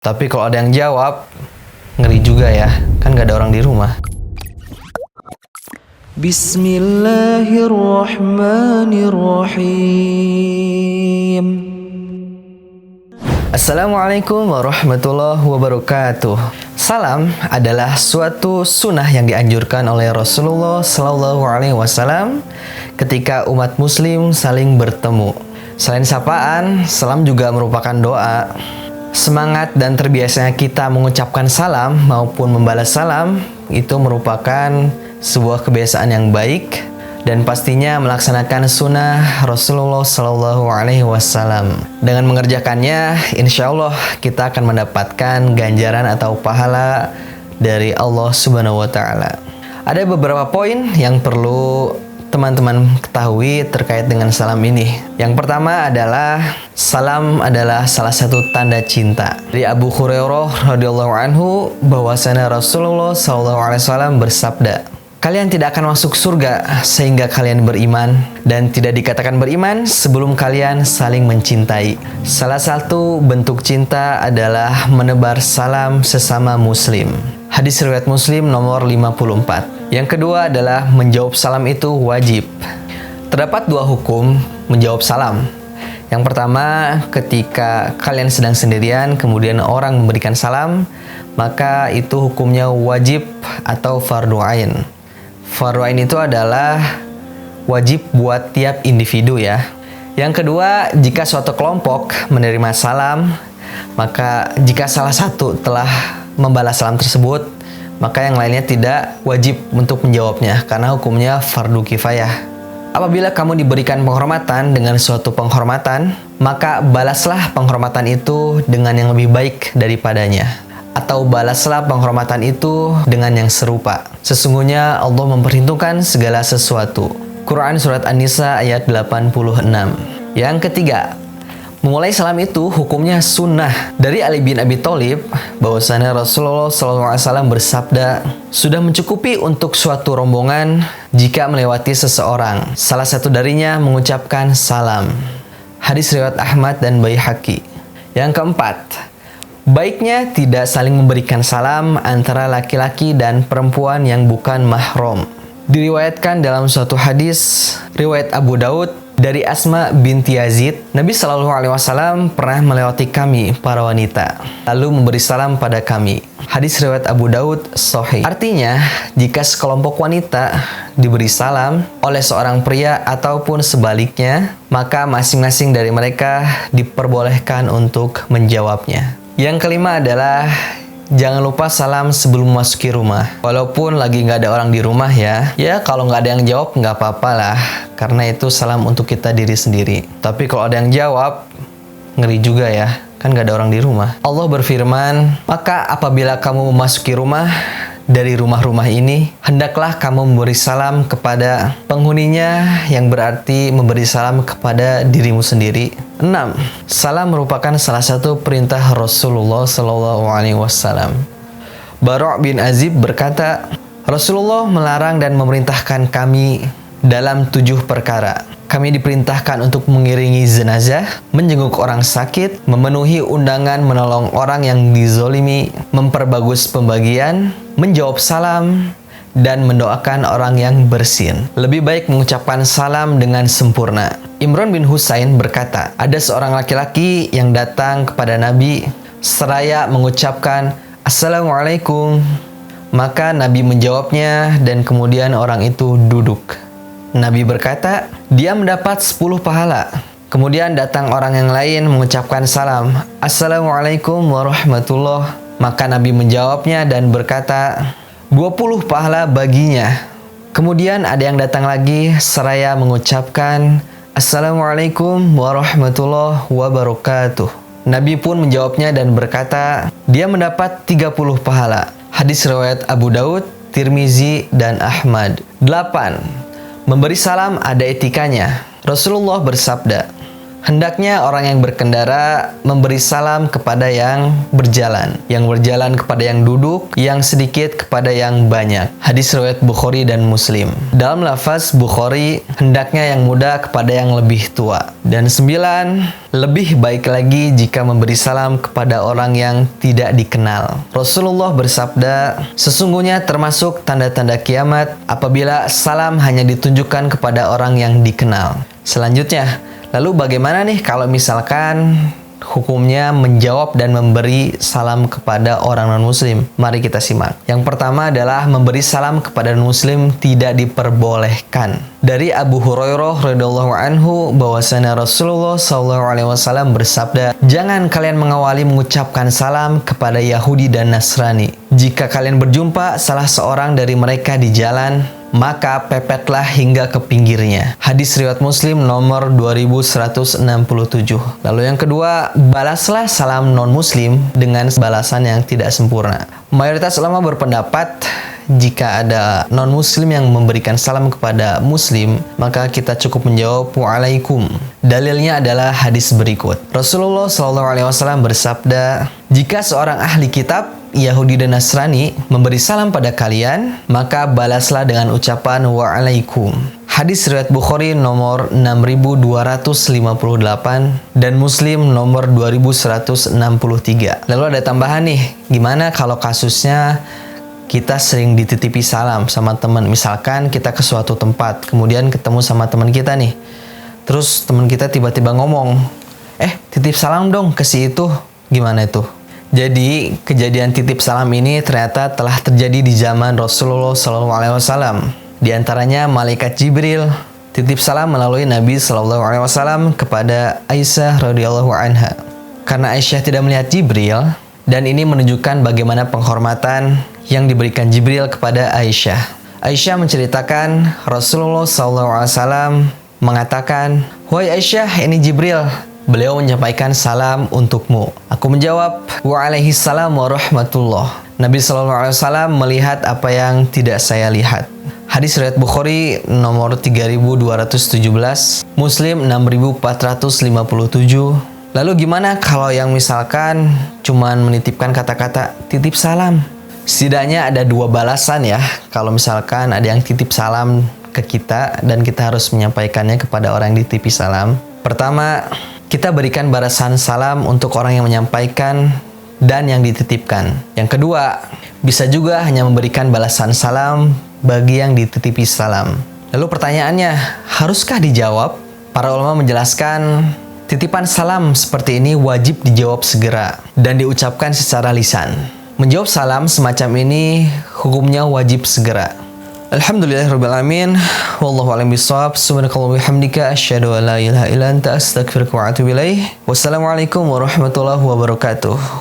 Tapi kalau ada yang jawab, ngeri juga ya, kan gak ada orang di rumah. Bismillahirrahmanirrahim. Assalamualaikum warahmatullahi wabarakatuh. Salam adalah suatu sunnah yang dianjurkan oleh Rasulullah Sallallahu Alaihi Wasallam ketika umat Muslim saling bertemu. Selain sapaan, salam juga merupakan doa. Semangat dan terbiasanya kita mengucapkan salam maupun membalas salam itu merupakan sebuah kebiasaan yang baik dan pastinya melaksanakan sunnah Rasulullah Sallallahu Alaihi Wasallam. Dengan mengerjakannya, insya Allah kita akan mendapatkan ganjaran atau pahala dari Allah Subhanahu Wa Taala. Ada beberapa poin yang perlu teman-teman ketahui terkait dengan salam ini. Yang pertama adalah salam adalah salah satu tanda cinta. Dari Abu Hurairah radhiyallahu anhu bahwasanya Rasulullah sallallahu alaihi wasallam bersabda, "Kalian tidak akan masuk surga sehingga kalian beriman, dan tidak dikatakan beriman sebelum kalian saling mencintai." Salah satu bentuk cinta adalah menebar salam sesama muslim. Hadis riwayat Muslim nomor 54. Yang kedua adalah menjawab salam itu wajib. Terdapat dua hukum menjawab salam. Yang pertama, ketika kalian sedang sendirian kemudian orang memberikan salam, maka itu hukumnya wajib atau fardu ain. Fardu ain itu adalah wajib buat tiap individu ya. Yang kedua, jika suatu kelompok menerima salam, maka jika salah satu telah membalas salam tersebut, maka yang lainnya tidak wajib untuk menjawabnya karena hukumnya fardu kifayah. Apabila kamu diberikan penghormatan dengan suatu penghormatan, maka balaslah penghormatan itu dengan yang lebih baik daripadanya, atau balaslah penghormatan itu dengan yang serupa. Sesungguhnya Allah memperhitungkan segala sesuatu. Quran Surat An-Nisa ayat 86. Yang ketiga, memulai salam itu hukumnya sunnah. Dari Ali bin Abi Thalib bahwasanya Rasulullah SAW bersabda, "Sudah mencukupi untuk suatu rombongan jika melewati seseorang, salah satu darinya mengucapkan salam." Hadis riwayat Ahmad dan Baihaqi. Yang keempat, baiknya tidak saling memberikan salam antara laki-laki dan perempuan yang bukan mahram. Diriwayatkan dalam suatu hadis riwayat Abu Daud dari Asma binti Yazid, Nabi Shallallahu Alaihi Wasallam pernah melewati kami para wanita, lalu memberi salam pada kami. Hadis riwayat Abu Daud sahih. Artinya, jika sekelompok wanita diberi salam oleh seorang pria ataupun sebaliknya, maka masing-masing dari mereka diperbolehkan untuk menjawabnya. Yang kelima adalah jangan lupa salam sebelum memasuki rumah. Walaupun lagi nggak ada orang di rumah ya kalau nggak ada yang jawab nggak apa-apa lah, karena itu salam untuk kita diri sendiri. Tapi kalau ada yang jawab, ngeri juga ya, kan nggak ada orang di rumah. Allah berfirman, "Maka apabila kamu memasuki rumah dari rumah-rumah ini, hendaklah kamu memberi salam kepada penghuninya," yang berarti memberi salam kepada dirimu sendiri. 6. Salam merupakan salah satu perintah Rasulullah Sallallahu Alaihi Wasallam. Bara' bin Azib berkata, Rasulullah melarang dan memerintahkan kami dalam 7 perkara. Kami diperintahkan untuk mengiringi jenazah, menjenguk orang sakit, memenuhi undangan menolong orang yang dizolimi, memperbagus pembagian, menjawab salam, dan mendoakan orang yang bersin. Lebih baik mengucapkan salam dengan sempurna. Imran bin Husain berkata, ada seorang laki-laki yang datang kepada Nabi seraya mengucapkan Assalamualaikum. Maka Nabi menjawabnya dan kemudian orang itu duduk. Nabi berkata, dia mendapat 10 pahala. Kemudian datang orang yang lain mengucapkan salam, Assalamualaikum warahmatullah. Maka Nabi menjawabnya dan berkata, 20 pahala baginya. Kemudian ada yang datang lagi seraya mengucapkan Assalamualaikum warahmatullahi wabarakatuh. Nabi pun menjawabnya dan berkata, dia mendapat 30 pahala. Hadis riwayat Abu Daud, Tirmizi, dan Ahmad. 8. Memberi salam ada etikanya. Rasulullah bersabda, Hendaknya orang yang berkendara memberi salam kepada yang berjalan kepada yang duduk, yang sedikit kepada yang banyak. Hadis riwayat Bukhari dan Muslim. Dalam lafaz Bukhari, hendaknya yang muda kepada yang lebih tua. Dan 9, lebih baik lagi jika memberi salam kepada orang yang tidak dikenal. Rasulullah bersabda, sesungguhnya termasuk tanda-tanda kiamat apabila salam hanya ditunjukkan kepada orang yang dikenal. Selanjutnya, lalu bagaimana nih kalau misalkan hukumnya menjawab dan memberi salam kepada orang non-muslim? Mari kita simak. Yang pertama adalah memberi salam kepada non-muslim tidak diperbolehkan. Dari Abu Hurairah radhiyallahu anhu bahwasanya Rasulullah SAW bersabda, jangan kalian mengawali mengucapkan salam kepada Yahudi dan Nasrani. Jika kalian berjumpa salah seorang dari mereka di jalan, maka pepetlah hingga ke pinggirnya. Hadis riwayat Muslim nomor 2167. Lalu yang kedua, balaslah salam non-muslim dengan balasan yang tidak sempurna. Mayoritas ulama berpendapat jika ada non-muslim yang memberikan salam kepada muslim, maka kita cukup menjawab waalaikum. Dalilnya adalah hadis berikut. Rasulullah SAW bersabda, jika seorang ahli kitab Yahudi dan Nasrani memberi salam pada kalian, maka balaslah dengan ucapan waalaikum. Hadis riwayat Bukhari nomor 6258 dan Muslim nomor 2163. Lalu ada tambahan nih, gimana kalau kasusnya kita sering dititipi salam sama teman? Misalkan kita ke suatu tempat, kemudian ketemu sama teman kita nih, terus teman kita tiba-tiba ngomong, titip salam dong ke si itu. Gimana itu? Jadi kejadian titip salam ini ternyata telah terjadi di zaman Rasulullah SAW. Di antaranya malaikat Jibril titip salam melalui Nabi SAW kepada Aisyah radhiyallahu anha. Karena Aisyah tidak melihat Jibril, dan ini menunjukkan bagaimana penghormatan yang diberikan Jibril kepada Aisyah. Aisyah menceritakan Rasulullah SAW mengatakan, "Wahai Aisyah, ini Jibril. Beliau menyampaikan salam untukmu." Aku menjawab, "Waalaikumsalam warahmatullah." Nabi SAW melihat apa yang tidak saya lihat. Hadis riwayat Bukhari nomor 3217, Muslim 6457. Lalu gimana kalau yang misalkan cuman menitipkan kata-kata titip salam? Setidaknya ada 2 balasan ya. Kalau misalkan ada yang titip salam ke kita dan kita harus menyampaikannya kepada orang yang dititipi salam. Pertama, kita berikan balasan salam untuk orang yang menyampaikan dan yang dititipkan. Yang kedua, bisa juga hanya memberikan balasan salam bagi yang dititipi salam. Lalu pertanyaannya, haruskah dijawab? Para ulama menjelaskan, titipan salam seperti ini wajib dijawab segera dan diucapkan secara lisan. Menjawab salam semacam ini hukumnya wajib segera. Alhamdulillahirabbil alamin. Wallahu a'lam bishawab. Subhanakallahumma wa bihamdika asyhadu an la ilaha illa anta astaghfiruka wa atubu ilaik. Wassalamualaikum warahmatullahi wabarakatuh.